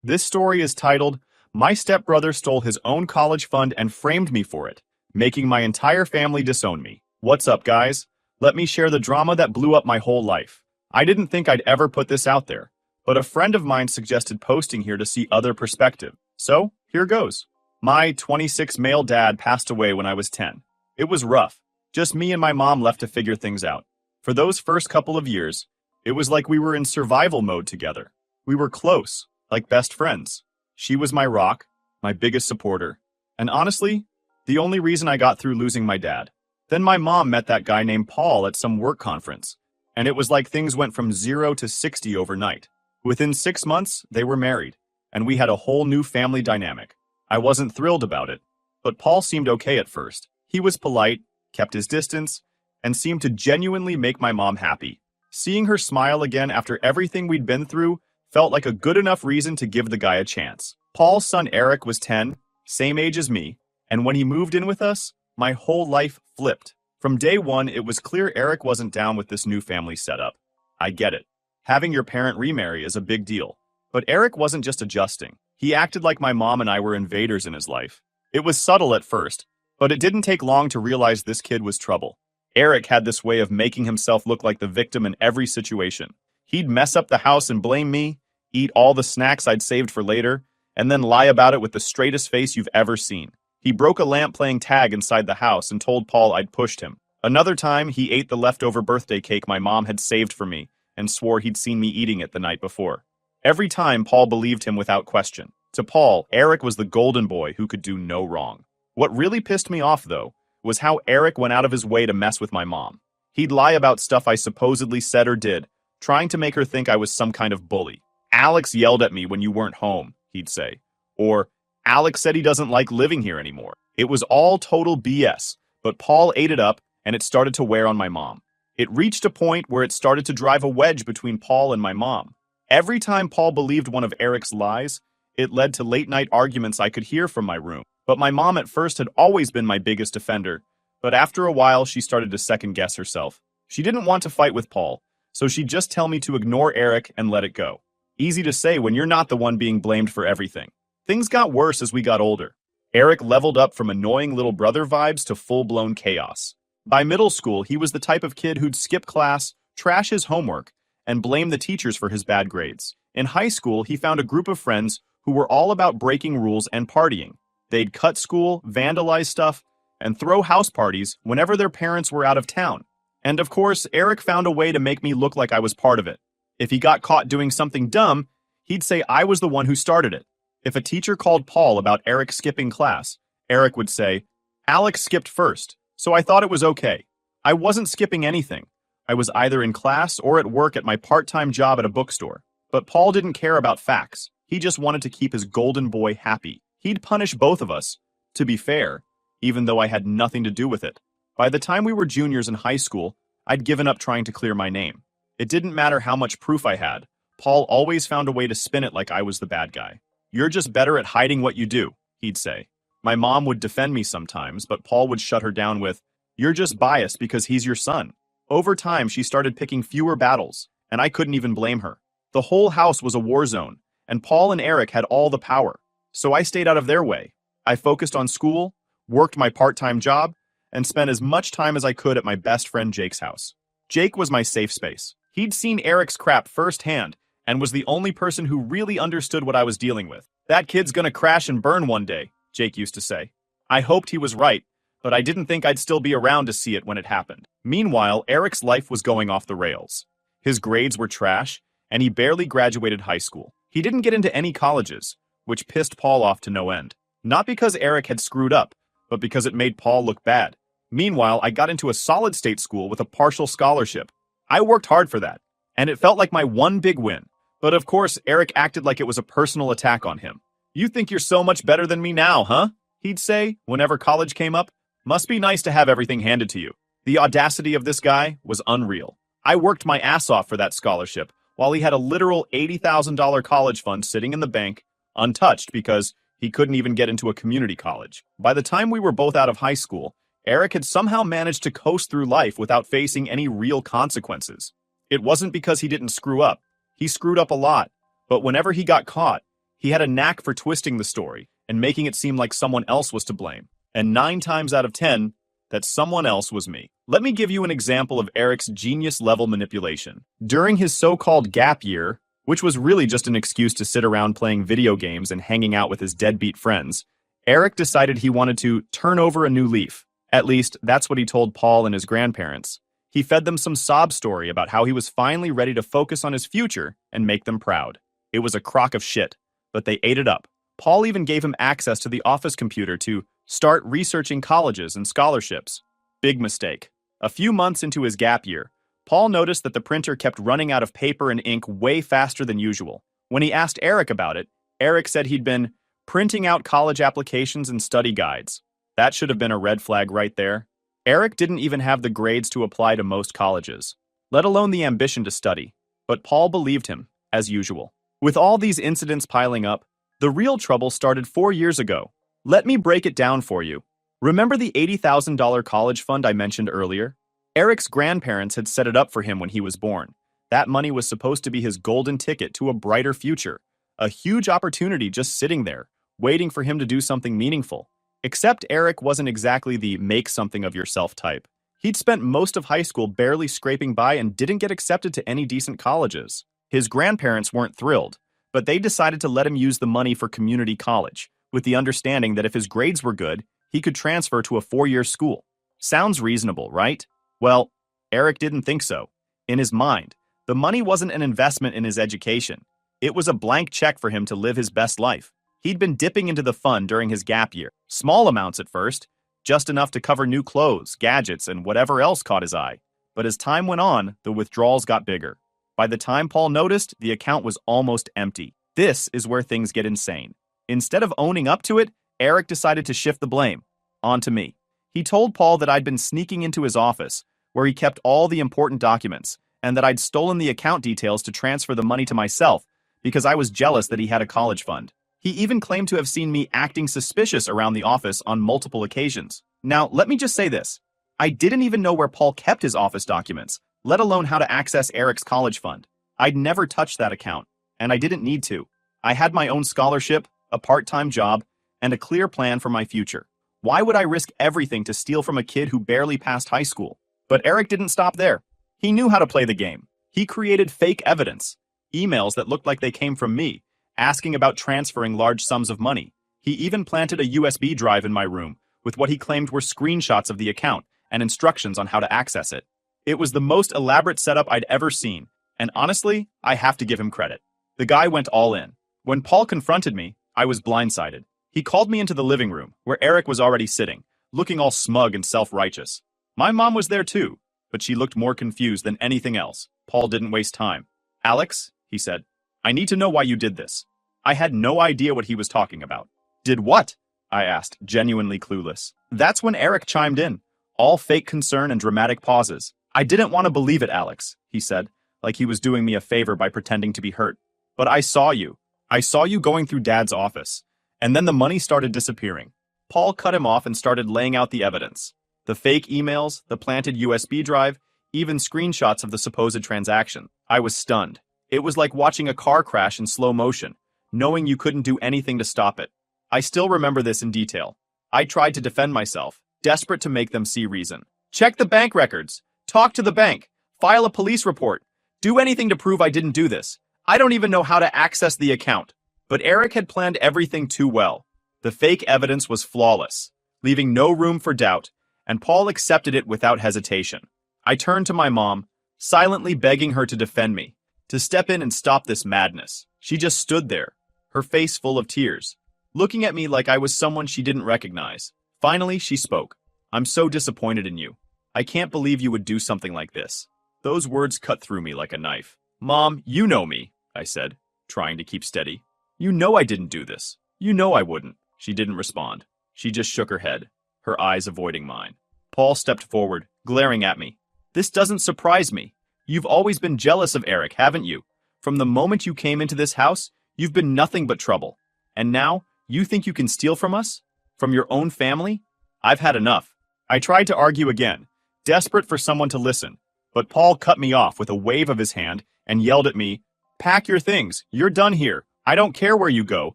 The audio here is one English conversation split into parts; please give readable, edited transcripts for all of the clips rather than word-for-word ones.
This story is titled, My Stepbrother Stole His Own College Fund and Framed Me for It, Making My Entire Family Disown Me. What's up, guys? Let me share the drama that blew up my whole life. I didn't think I'd ever put this out there, but a friend of mine suggested posting here to see other perspective. So, here goes. My 26 male dad passed away when I was 10. It was rough. Just me and my mom left to figure things out. For those first couple of years, it was like we were in survival mode together. We were close, like best friends. She was my rock, my biggest supporter, and honestly, the only reason I got through losing my dad. Then my mom met that guy named Paul at some work conference, and it was like things went from 0 to 60 overnight. Within 6 months, they were married, and we had a whole new family dynamic. I wasn't thrilled about it, but Paul seemed okay at first. He was polite, kept his distance, and seemed to genuinely make my mom happy. Seeing her smile again after everything we'd been through felt like a good enough reason to give the guy a chance. Paul's son Eric was 10, same age as me, and when he moved in with us, my whole life flipped. From day one, it was clear Eric wasn't down with this new family setup. I get it. Having your parent remarry is a big deal. But Eric wasn't just adjusting. He acted like my mom and I were invaders in his life. It was subtle at first, but it didn't take long to realize this kid was trouble. Eric had this way of making himself look like the victim in every situation. He'd mess up the house and blame me, eat all the snacks I'd saved for later, and then lie about it with the straightest face you've ever seen. He broke a lamp playing tag inside the house and told Paul I'd pushed him. Another time, he ate the leftover birthday cake my mom had saved for me and swore he'd seen me eating it the night before. Every time, Paul believed him without question. To Paul, Eric was the golden boy who could do no wrong. What really pissed me off, though, was how Eric went out of his way to mess with my mom. He'd lie about stuff I supposedly said or did, trying to make her think I was some kind of bully. Alex yelled at me when you weren't home, he'd say. Or, Alex said he doesn't like living here anymore. It was all total BS, but Paul ate it up, and it started to wear on my mom. It reached a point where it started to drive a wedge between Paul and my mom. Every time Paul believed one of Eric's lies, it led to late-night arguments I could hear from my room. But my mom at first had always been my biggest defender, but after a while she started to second-guess herself. She didn't want to fight with Paul, so she'd just tell me to ignore Eric and let it go. Easy to say when you're not the one being blamed for everything. Things got worse as we got older. Eric leveled up from annoying little brother vibes to full-blown chaos. By middle school, he was the type of kid who'd skip class, trash his homework, and blame the teachers for his bad grades. In high school, he found a group of friends who were all about breaking rules and partying. They'd cut school, vandalize stuff, and throw house parties whenever their parents were out of town. And of course, Eric found a way to make me look like I was part of it. If he got caught doing something dumb, he'd say I was the one who started it. If a teacher called Paul about Eric skipping class, Eric would say, Alex skipped first, so I thought it was okay. I wasn't skipping anything. I was either in class or at work at my part-time job at a bookstore. But Paul didn't care about facts. He just wanted to keep his golden boy happy. He'd punish both of us, to be fair, even though I had nothing to do with it. By the time we were juniors in high school, I'd given up trying to clear my name. It didn't matter how much proof I had. Paul always found a way to spin it like I was the bad guy. You're just better at hiding what you do, he'd say. My mom would defend me sometimes, but Paul would shut her down with, you're just biased because he's your son. Over time, she started picking fewer battles, and I couldn't even blame her. The whole house was a war zone, and Paul and Eric had all the power. So I stayed out of their way. I focused on school, worked my part-time job, and spent as much time as I could at my best friend Jake's house. Jake was my safe space. He'd seen Eric's crap firsthand, and was the only person who really understood what I was dealing with. That kid's gonna crash and burn one day, Jake used to say. I hoped he was right, but I didn't think I'd still be around to see it when it happened. Meanwhile, Eric's life was going off the rails. His grades were trash, and he barely graduated high school. He didn't get into any colleges, which pissed Paul off to no end. Not because Eric had screwed up, but because it made Paul look bad. Meanwhile, I got into a solid state school with a partial scholarship. I worked hard for that, and it felt like my one big win. But of course, Eric acted like it was a personal attack on him. You think you're so much better than me now, huh? He'd say, whenever college came up. Must be nice to have everything handed to you. The audacity of this guy was unreal. I worked my ass off for that scholarship, while he had a literal $80,000 college fund sitting in the bank, untouched because he couldn't even get into a community college. By the time we were both out of high school, Eric had somehow managed to coast through life without facing any real consequences. It wasn't because he didn't screw up. He screwed up a lot, but whenever he got caught, He had a knack for twisting the story and making it seem like someone else was to blame. And 9 times out of 10, that someone else was me. Let me give you an example of Eric's genius-level manipulation. During his so-called gap year, which was really just an excuse to sit around playing video games and hanging out with his deadbeat friends, Eric decided he wanted to turn over a new leaf. At least, that's what he told Paul and his grandparents. He fed them some sob story about how he was finally ready to focus on his future and make them proud. It was a crock of shit, but they ate it up. Paul even gave him access to the office computer to start researching colleges and scholarships. Big mistake. A few months into his gap year, Paul noticed that the printer kept running out of paper and ink way faster than usual. When he asked Eric about it, Eric said he'd been printing out college applications and study guides. That should have been a red flag right there. Eric didn't even have the grades to apply to most colleges, let alone the ambition to study. But Paul believed him, as usual. With all these incidents piling up, the real trouble started 4 years ago. Let me break it down for you. Remember the $80,000 college fund I mentioned earlier? Eric's grandparents had set it up for him when he was born. That money was supposed to be his golden ticket to a brighter future. A huge opportunity just sitting there, waiting for him to do something meaningful. Except Eric wasn't exactly the make something of yourself type. He'd spent most of high school barely scraping by and didn't get accepted to any decent colleges. His grandparents weren't thrilled, but they decided to let him use the money for community college, with the understanding that if his grades were good, he could transfer to a 4-year school. Sounds reasonable, right? Well, Eric didn't think so. In his mind, the money wasn't an investment in his education. It was a blank check for him to live his best life. He'd been dipping into the fund during his gap year. Small amounts at first, just enough to cover new clothes, gadgets, and whatever else caught his eye. But as time went on, the withdrawals got bigger. By the time Paul noticed, the account was almost empty. This is where things get insane. Instead of owning up to it, Eric decided to shift the blame onto me. He told Paul that I'd been sneaking into his office, where he kept all the important documents, and that I'd stolen the account details to transfer the money to myself because I was jealous that he had a college fund. He even claimed to have seen me acting suspicious around the office on multiple occasions. Now, let me just say this. I didn't even know where Paul kept his office documents, let alone how to access Eric's college fund. I'd never touched that account, and I didn't need to. I had my own scholarship, a part-time job, and a clear plan for my future. Why would I risk everything to steal from a kid who barely passed high school? But Eric didn't stop there. He knew how to play the game. He created fake evidence, emails that looked like they came from me, asking about transferring large sums of money. He even planted a USB drive in my room with what he claimed were screenshots of the account and instructions on how to access it. It was the most elaborate setup I'd ever seen, and honestly, I have to give him credit. The guy went all in. When Paul confronted me, I was blindsided. He called me into the living room, where Eric was already sitting, looking all smug and self-righteous. My mom was there too, but she looked more confused than anything else. Paul didn't waste time. "Alex," he said, "I need to know why you did this." I had no idea what he was talking about. "Did what?" I asked, genuinely clueless. That's when Eric chimed in, all fake concern and dramatic pauses. "I didn't want to believe it, Alex," he said, like he was doing me a favor by pretending to be hurt. "But I saw you. I saw you going through Dad's office. And then the money started disappearing." Paul cut him off and started laying out the evidence. The fake emails, the planted USB drive, even screenshots of the supposed transaction. I was stunned. It was like watching a car crash in slow motion, knowing you couldn't do anything to stop it. I still remember this in detail. I tried to defend myself, desperate to make them see reason. Check the bank records. Talk to the bank. File a police report. Do anything to prove I didn't do this. I don't even know how to access the account. But Eric had planned everything too well. The fake evidence was flawless, leaving no room for doubt, and Paul accepted it without hesitation. I turned to my mom, silently begging her to defend me, to step in and stop this madness. She just stood there, her face full of tears, looking at me like I was someone she didn't recognize. Finally, she spoke. "I'm so disappointed in you. I can't believe you would do something like this." Those words cut through me like a knife. "Mom, you know me," I said, trying to keep steady. "You know I didn't do this. You know I wouldn't." She didn't respond. She just shook her head, her eyes avoiding mine. Paul stepped forward, glaring at me. "This doesn't surprise me. You've always been jealous of Eric, haven't you? From the moment you came into this house, you've been nothing but trouble. And now, you think you can steal from us? From your own family? I've had enough." I tried to argue again, desperate for someone to listen, but Paul cut me off with a wave of his hand and yelled at me, "Pack your things. You're done here. I don't care where you go,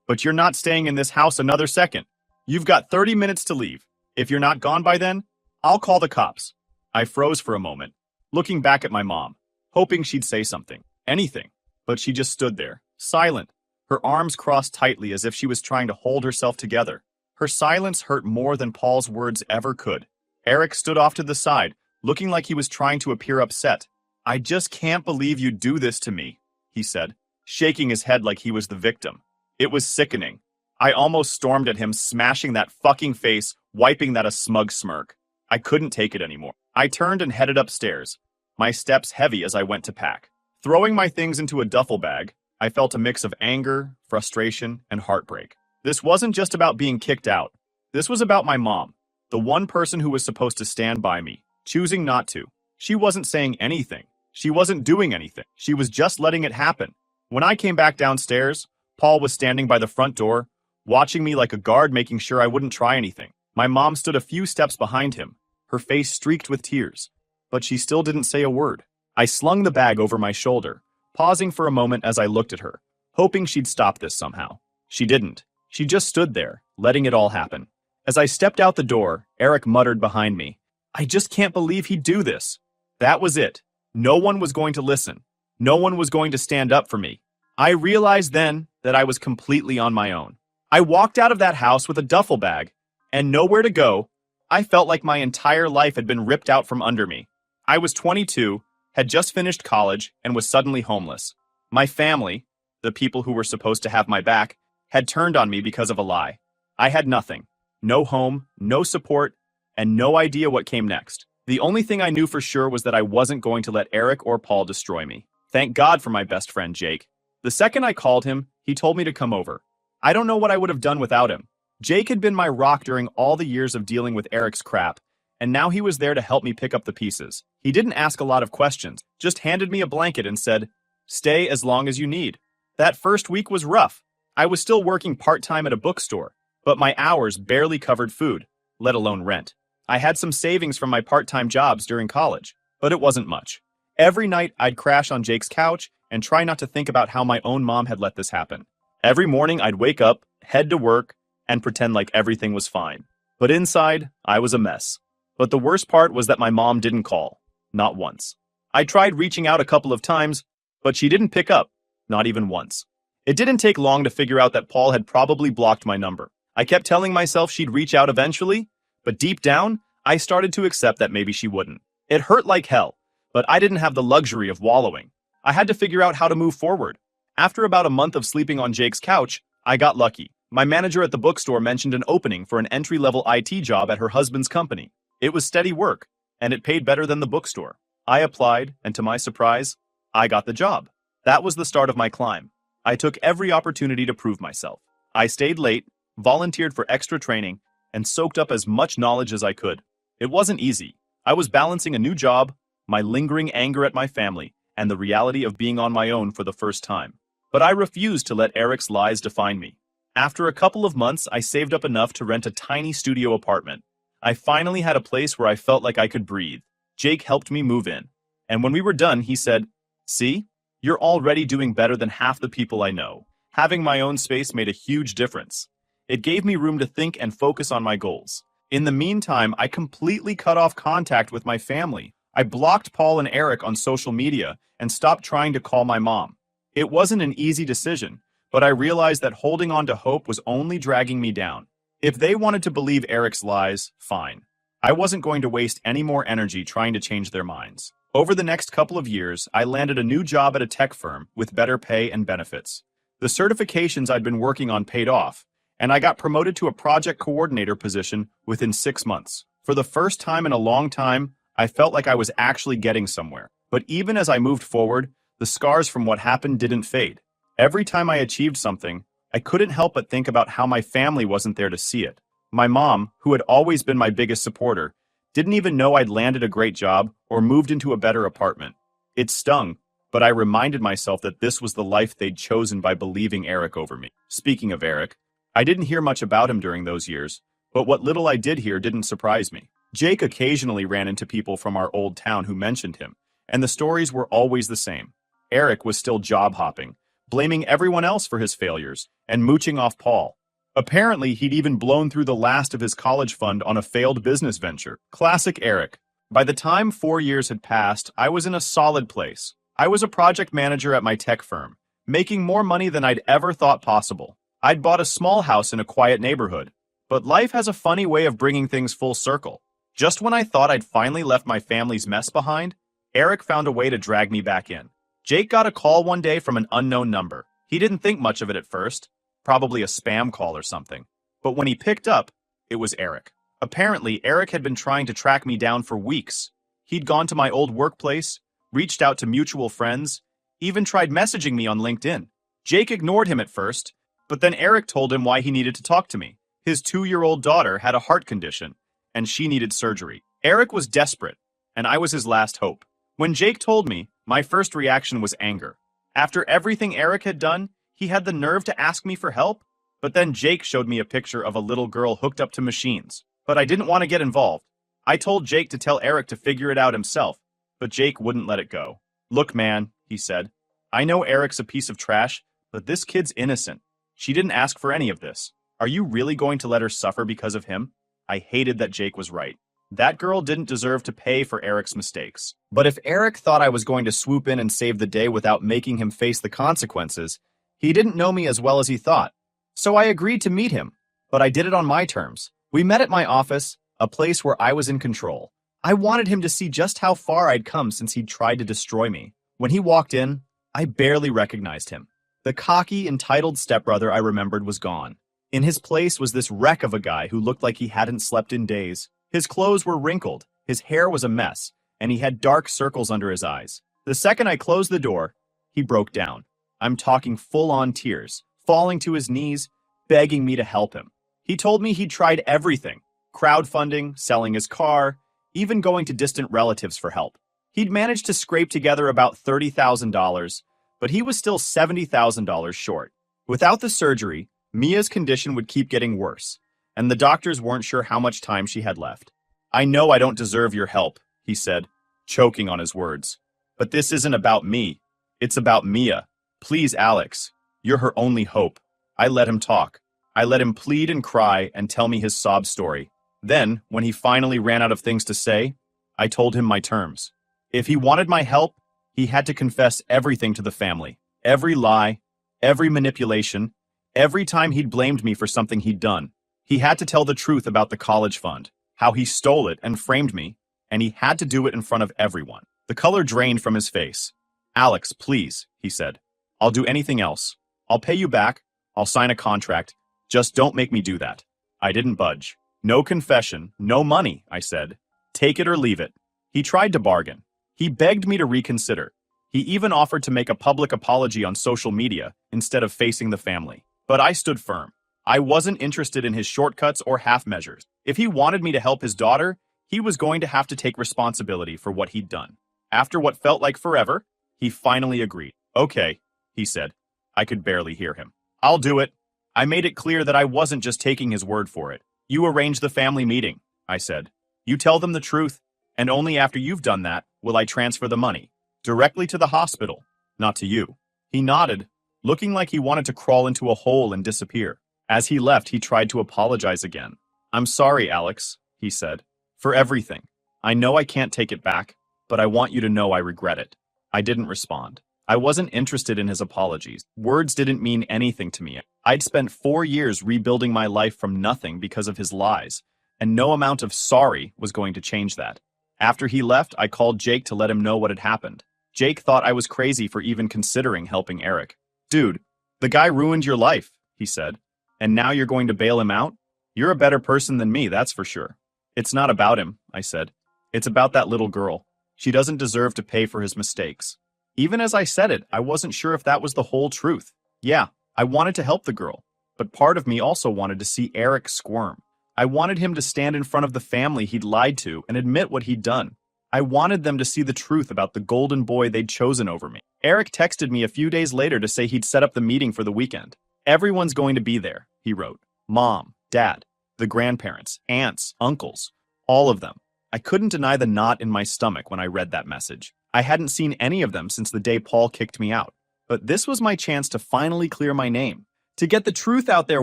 but you're not staying in this house another second. You've got 30 minutes to leave. If you're not gone by then, I'll call the cops. I froze for a moment, looking back at my mom, hoping she'd say something, anything, but she just stood there, silent, her arms crossed tightly as if she was trying to hold herself together. Her silence hurt more than Paul's words ever could. Eric stood off to the side, looking like he was trying to appear upset. I just can't believe you do this to me, he said, shaking his head like he was the victim. It was sickening. I almost stormed at him, smashing that fucking face, wiping that a smug smirk. I couldn't take it anymore. I turned and headed upstairs, my steps heavy as I went to pack. Throwing my things into a duffel bag, I felt a mix of anger, frustration, and heartbreak. This wasn't just about being kicked out. This was about my mom, the one person who was supposed to stand by me, choosing not to. She wasn't saying anything. She wasn't doing anything. She was just letting it happen. When I came back downstairs, Paul was standing by the front door, watching me like a guard, making sure I wouldn't try anything. My mom stood a few steps behind him, her face streaked with tears, but she still didn't say a word. I slung the bag over my shoulder, pausing for a moment as I looked at her, hoping she'd stop this somehow. She didn't. She just stood there, letting it all happen. As I stepped out the door, Eric muttered behind me, I just can't believe he'd do this. That was it. No one was going to listen. No one was going to stand up for me. I realized then that I was completely on my own. I walked out of that house with a duffel bag, and nowhere to go. I felt like my entire life had been ripped out from under me. I was 22, had just finished college, and was suddenly homeless. My family, the people who were supposed to have my back, had turned on me because of a lie. I had nothing. No home, no support, and no idea what came next. The only thing I knew for sure was that I wasn't going to let Eric or Paul destroy me. Thank God for my best friend, Jake. The second I called him, he told me to come over. I don't know what I would have done without him. Jake had been my rock during all the years of dealing with Eric's crap, and now he was there to help me pick up the pieces. He didn't ask a lot of questions, just handed me a blanket and said, "Stay as long as you need." That first week was rough. I was still working part-time at a bookstore, but my hours barely covered food, let alone rent. I had some savings from my part-time jobs during college, but it wasn't much. Every night I'd crash on Jake's couch and try not to think about how my own mom had let this happen. Every morning I'd wake up, head to work, and pretend like everything was fine. But inside, I was a mess. But the worst part was that my mom didn't call. Not once. I tried reaching out a couple of times, but she didn't pick up. Not even once. It didn't take long to figure out that Paul had probably blocked my number. I kept telling myself she'd reach out eventually, but deep down, I started to accept that maybe she wouldn't. It hurt like hell, but I didn't have the luxury of wallowing. I had to figure out how to move forward. After about a month of sleeping on Jake's couch, I got lucky. My manager at the bookstore mentioned an opening for an entry-level IT job at her husband's company. It was steady work, and it paid better than the bookstore. I applied, and to my surprise, I got the job. That was the start of my climb. I took every opportunity to prove myself. I stayed late, volunteered for extra training, and soaked up as much knowledge as I could. It wasn't easy. I was balancing a new job, my lingering anger at my family, and the reality of being on my own for the first time. But I refused to let Eric's lies define me. After a couple of months, I saved up enough to rent a tiny studio apartment. I finally had a place where I felt like I could breathe. Jake helped me move in. And when we were done, he said, "See? You're already doing better than half the people I know." Having my own space made a huge difference. It gave me room to think and focus on my goals. In the meantime, I completely cut off contact with my family. I blocked Paul and Eric on social media and stopped trying to call my mom. It wasn't an easy decision, but I realized that holding on to hope was only dragging me down. If they wanted to believe Eric's lies, fine. I wasn't going to waste any more energy trying to change their minds. Over the next couple of years, I landed a new job at a tech firm with better pay and benefits. The certifications I'd been working on paid off, and I got promoted to a project coordinator position within 6 months. For the first time in a long time, I felt like I was actually getting somewhere. But even as I moved forward, the scars from what happened didn't fade. Every time I achieved something, I couldn't help but think about how my family wasn't there to see it. My mom, who had always been my biggest supporter, didn't even know I'd landed a great job or moved into a better apartment. It stung, but I reminded myself that this was the life they'd chosen by believing Eric over me. Speaking of Eric, I didn't hear much about him during those years, but what little I did hear didn't surprise me. Jake occasionally ran into people from our old town who mentioned him, and the stories were always the same. Eric was still job hopping, blaming everyone else for his failures, and mooching off Paul. Apparently, he'd even blown through the last of his college fund on a failed business venture. Classic Eric. By the time 4 years had passed, I was in a solid place. I was a project manager at my tech firm, making more money than I'd ever thought possible. I'd bought a small house in a quiet neighborhood. But life has a funny way of bringing things full circle. Just when I thought I'd finally left my family's mess behind, Eric found a way to drag me back in. Jake got a call one day from an unknown number. He didn't think much of it at first, probably a spam call or something. But when he picked up, it was Eric. Apparently, Eric had been trying to track me down for weeks. He'd gone to my old workplace, reached out to mutual friends, even tried messaging me on LinkedIn. Jake ignored him at first, but then Eric told him why he needed to talk to me. His 2-year-old daughter had a heart condition, and she needed surgery. Eric was desperate, and I was his last hope. When Jake told me, my first reaction was anger. After everything Eric had done, he had the nerve to ask me for help? But then Jake showed me a picture of a little girl hooked up to machines. But I didn't want to get involved. I told Jake to tell Eric to figure it out himself, but Jake wouldn't let it go. Look, man, he said, I know Eric's a piece of trash, but this kid's innocent. She didn't ask for any of this. Are you really going to let her suffer because of him? I hated that Jake was right. That girl didn't deserve to pay for Eric's mistakes. But if Eric thought I was going to swoop in and save the day without making him face the consequences, he didn't know me as well as he thought. So I agreed to meet him, but I did it on my terms. We met at my office, a place where I was in control. I wanted him to see just how far I'd come since he'd tried to destroy me. When he walked in, I barely recognized him. The cocky, entitled stepbrother I remembered was gone. In his place was this wreck of a guy who looked like he hadn't slept in days. His clothes were wrinkled, his hair was a mess, and he had dark circles under his eyes. The second I closed the door, he broke down. I'm talking full-on tears, falling to his knees, begging me to help him. He told me he'd tried everything, crowdfunding, selling his car, even going to distant relatives for help. He'd managed to scrape together about $30,000, but he was still $70,000 short. Without the surgery, Mia's condition would keep getting worse, and the doctors weren't sure how much time she had left. I know I don't deserve your help, he said, choking on his words. But this isn't about me. It's about Mia. Please, Alex. You're her only hope. I let him talk. I let him plead and cry and tell me his sob story. Then, when he finally ran out of things to say, I told him my terms. If he wanted my help, he had to confess everything to the family. Every lie, every manipulation, every time he'd blamed me for something he'd done. He had to tell the truth about the college fund, how he stole it and framed me, and he had to do it in front of everyone. The color drained from his face. Alex, please, he said. I'll do anything else. I'll pay you back. I'll sign a contract. Just don't make me do that. I didn't budge. No confession, no money, I said. Take it or leave it. He tried to bargain. He begged me to reconsider. He even offered to make a public apology on social media instead of facing the family. But I stood firm. I wasn't interested in his shortcuts or half measures. If he wanted me to help his daughter, he was going to have to take responsibility for what he'd done. After what felt like forever, he finally agreed. Okay, he said. I could barely hear him. I'll do it. I made it clear that I wasn't just taking his word for it. You arrange the family meeting, I said. You tell them the truth, and only after you've done that will I transfer the money. Directly to the hospital, not to you. He nodded, looking like he wanted to crawl into a hole and disappear. As he left, he tried to apologize again. I'm sorry, Alex, he said, for everything. I know I can't take it back, but I want you to know I regret it. I didn't respond. I wasn't interested in his apologies. Words didn't mean anything to me. I'd spent 4 years rebuilding my life from nothing because of his lies, and no amount of sorry was going to change that. After he left, I called Jake to let him know what had happened. Jake thought I was crazy for even considering helping Eric. Dude, the guy ruined your life, he said. And now you're going to bail him out? You're a better person than me, that's for sure. It's not about him, I said. It's about that little girl. She doesn't deserve to pay for his mistakes. Even as I said it, I wasn't sure if that was the whole truth. Yeah, I wanted to help the girl, but part of me also wanted to see Eric squirm. I wanted him to stand in front of the family he'd lied to and admit what he'd done. I wanted them to see the truth about the golden boy they'd chosen over me. Eric texted me a few days later to say he'd set up the meeting for the weekend. Everyone's going to be there, he wrote. Mom, Dad, the grandparents, aunts, uncles, all of them. I couldn't deny the knot in my stomach when I read that message. I hadn't seen any of them since the day Paul kicked me out. But this was my chance to finally clear my name, to get the truth out there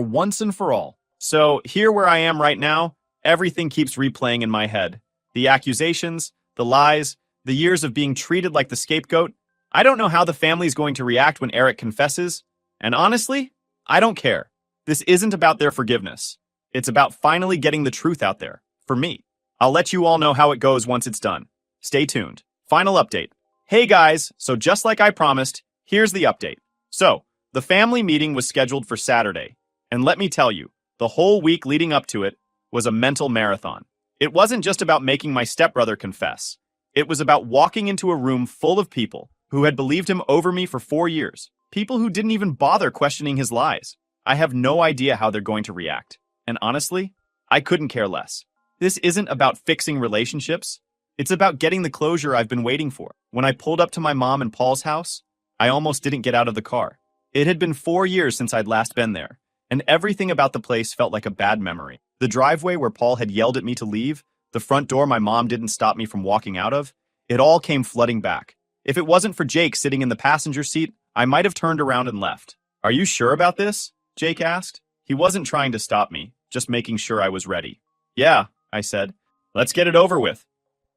once and for all. So here where I am right now, everything keeps replaying in my head. The accusations, the lies, the years of being treated like the scapegoat. I don't know how the family's going to react when Eric confesses. And honestly, I don't care. This isn't about their forgiveness. It's about finally getting the truth out there, for me. I'll let you all know how it goes once it's done. Stay tuned. Final update. Hey guys, so just like I promised, here's the update. So, the family meeting was scheduled for Saturday. And let me tell you, the whole week leading up to it was a mental marathon. It wasn't just about making my stepbrother confess. It was about walking into a room full of people who had believed him over me for 4 years. People who didn't even bother questioning his lies. I have no idea how they're going to react. And honestly, I couldn't care less. This isn't about fixing relationships. It's about getting the closure I've been waiting for. When I pulled up to my mom and Paul's house, I almost didn't get out of the car. It had been 4 years since I'd last been there, and everything about the place felt like a bad memory. The driveway where Paul had yelled at me to leave, the front door my mom didn't stop me from walking out of, it all came flooding back. If it wasn't for Jake sitting in the passenger seat, I might have turned around and left. "Are you sure about this?" Jake asked. He wasn't trying to stop me, just making sure I was ready. "Yeah," I said. "Let's get it over with."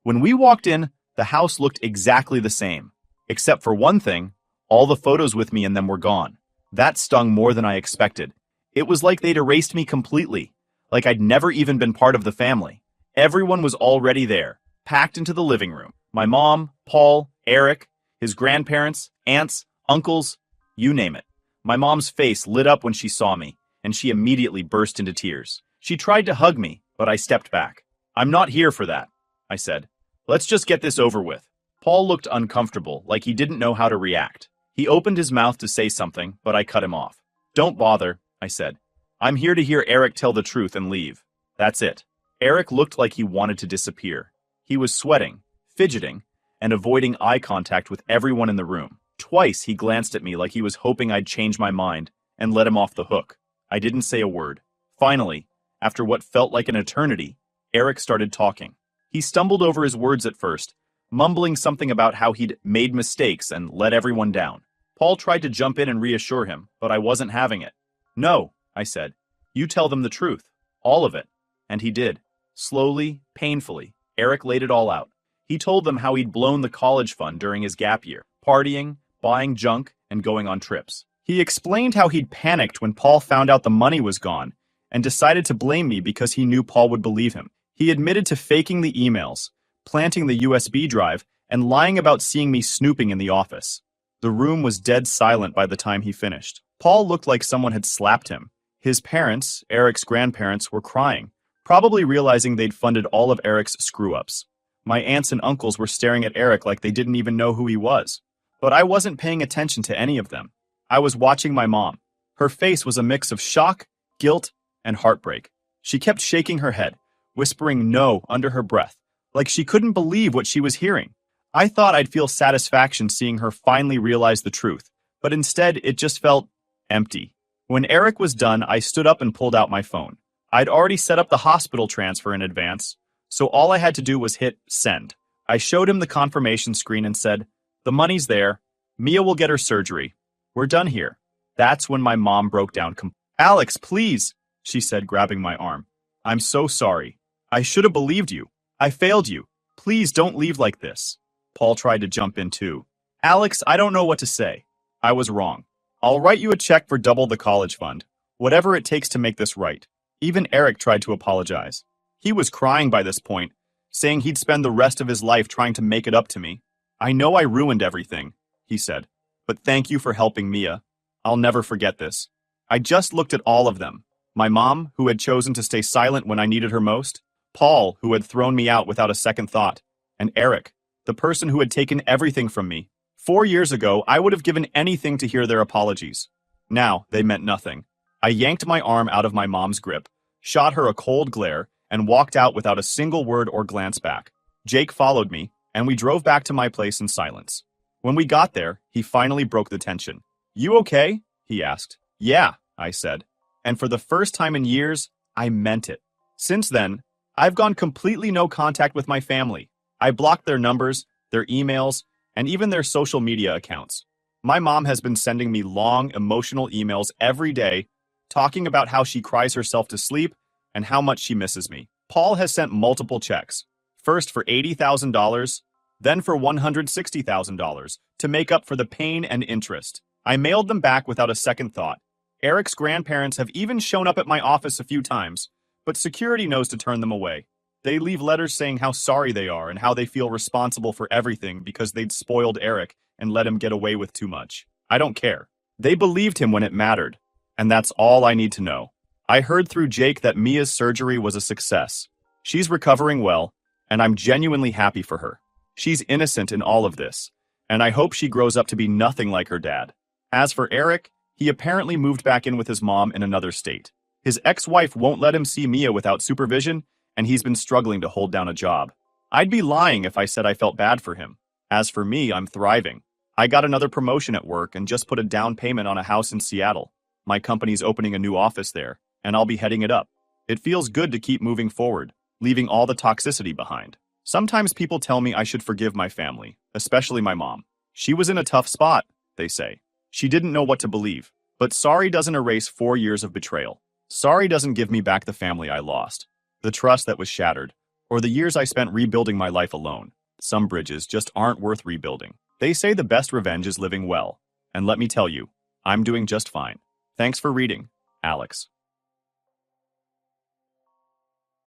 When we walked in, the house looked exactly the same. Except for one thing, all the photos with me in them were gone. That stung more than I expected. It was like they'd erased me completely, like I'd never even been part of the family. Everyone was already there, packed into the living room. My mom, Paul, Eric, his grandparents, aunts, uncles, you name it. My mom's face lit up when she saw me, and she immediately burst into tears. She tried to hug me, but I stepped back. "I'm not here for that," I said. "Let's just get this over with." Paul looked uncomfortable, like he didn't know how to react. He opened his mouth to say something, but I cut him off. "Don't bother," I said. "I'm here to hear Eric tell the truth and leave. That's it." Eric looked like he wanted to disappear. He was sweating, fidgeting, and avoiding eye contact with everyone in the room. Twice he glanced at me like he was hoping I'd change my mind and let him off the hook. I didn't say a word. Finally, after what felt like an eternity, Eric started talking. He stumbled over his words at first, mumbling something about how he'd made mistakes and let everyone down. Paul tried to jump in and reassure him, but I wasn't having it. "No," I said. "You tell them the truth. All of it." And he did. Slowly, painfully, Eric laid it all out. He told them how he'd blown the college fund during his gap year, partying, buying junk, and going on trips. He explained how he'd panicked when Paul found out the money was gone and decided to blame me because he knew Paul would believe him. He admitted to faking the emails, planting the USB drive, and lying about seeing me snooping in the office. The room was dead silent by the time he finished. Paul looked like someone had slapped him. His parents, Eric's grandparents, were crying, probably realizing they'd funded all of Eric's screw-ups. My aunts and uncles were staring at Eric like they didn't even know who he was. But I wasn't paying attention to any of them. I was watching my mom. Her face was a mix of shock, guilt, and heartbreak. She kept shaking her head, whispering no under her breath, like she couldn't believe what she was hearing. I thought I'd feel satisfaction seeing her finally realize the truth, but instead it just felt empty. When Eric was done, I stood up and pulled out my phone. I'd already set up the hospital transfer in advance, so all I had to do was hit send. I showed him the confirmation screen and said, "The money's there. Mia will get her surgery. We're done here." That's when my mom broke down. "Alex, please," she said, grabbing my arm. "I'm so sorry. I should have believed you. I failed you. Please don't leave like this." Paul tried to jump in too. "Alex, I don't know what to say. I was wrong. I'll write you a check for double the college fund. Whatever it takes to make this right." Even Eric tried to apologize. He was crying by this point, saying he'd spend the rest of his life trying to make it up to me. "I know I ruined everything," he said, "but thank you for helping Mia. I'll never forget this." I just looked at all of them. My mom, who had chosen to stay silent when I needed her most. Paul, who had thrown me out without a second thought. And Eric, the person who had taken everything from me. 4 years ago, I would have given anything to hear their apologies. Now, they meant nothing. I yanked my arm out of my mom's grip, shot her a cold glare, and walked out without a single word or glance back. Jake followed me, and we drove back to my place in silence. When we got there, he finally broke the tension. "You okay?" he asked. "Yeah," I said. And for the first time in years, I meant it. Since then, I've gone completely no contact with my family. I blocked their numbers, their emails, and even their social media accounts. My mom has been sending me long, emotional emails every day, talking about how she cries herself to sleep and how much she misses me. Paul has sent multiple checks, first for $80,000, then for $160,000, to make up for the pain and interest. I mailed them back without a second thought. Eric's grandparents have even shown up at my office a few times, but security knows to turn them away. They leave letters saying how sorry they are and how they feel responsible for everything because they'd spoiled Eric and let him get away with too much. I don't care. They believed him when it mattered, and that's all I need to know. I heard through Jake that Mia's surgery was a success. She's recovering well, and I'm genuinely happy for her. She's innocent in all of this, and I hope she grows up to be nothing like her dad. As for Eric, he apparently moved back in with his mom in another state. His ex-wife won't let him see Mia without supervision, and he's been struggling to hold down a job. I'd be lying if I said I felt bad for him. As for me, I'm thriving. I got another promotion at work and just put a down payment on a house in Seattle. My company's opening a new office there, and I'll be heading it up. It feels good to keep moving forward, leaving all the toxicity behind. Sometimes people tell me I should forgive my family, especially my mom. She was in a tough spot, they say. She didn't know what to believe. But sorry doesn't erase 4 years of betrayal. Sorry doesn't give me back the family I lost, the trust that was shattered, or the years I spent rebuilding my life alone. Some bridges just aren't worth rebuilding. They say the best revenge is living well. And let me tell you, I'm doing just fine. Thanks for reading, Alex.